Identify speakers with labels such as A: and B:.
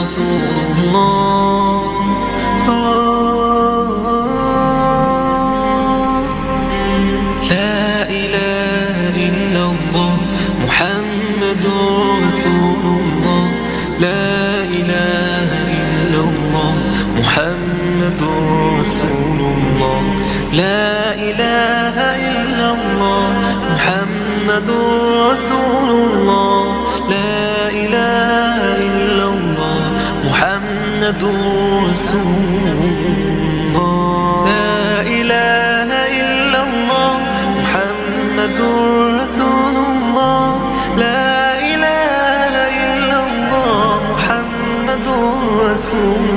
A: رسول الله. لا إله إلا الله محمد رسول الله. لا إله إلا الله محمد رسول الله. لا إله إلا الله محمد رسول الله. لا إله إلا الله محمد رسول الله. لا إله إلا الله محمد رسول الله. لا إله إلا الله محمد رسول